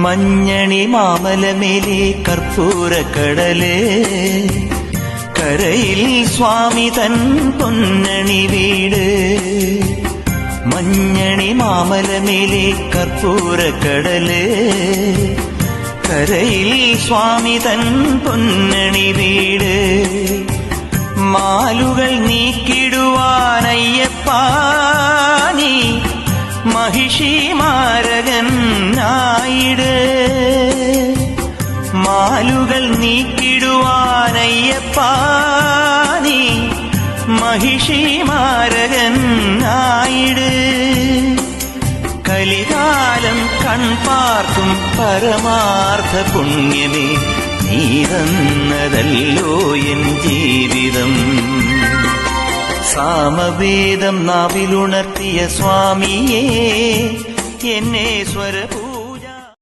മഞ്ഞണി മാമലമേലെ കർപ്പൂരക്കടല്, കരയിൽ സ്വാമി തൻ പൊന്നണി വീട്. മഞ്ഞണി മാമലമേലെ കർപ്പൂരക്കടല്, കരയിൽ സ്വാമി തൻ പൊന്നണി വീട്. മാലുകൾ നീക്കിടുവാനയ്യപ്പാ നീ മഹിഷി മാരകൻ ആയിട്. മാലുകൾ നീക്കിടുവാനയ്യപ്പാ നീ മഹിഷി മാരകൻ ആയിട്. കലികാലം കൺപാർക്കും പരമാർത്ഥ പുണ്യമേ, നീ തന്നതല്ലോ എൻ ജീവിതം. സാമവേദം നാവിലുണർത്തിയ സ്വാമിയേ, എന്നെ സ്വരപൂ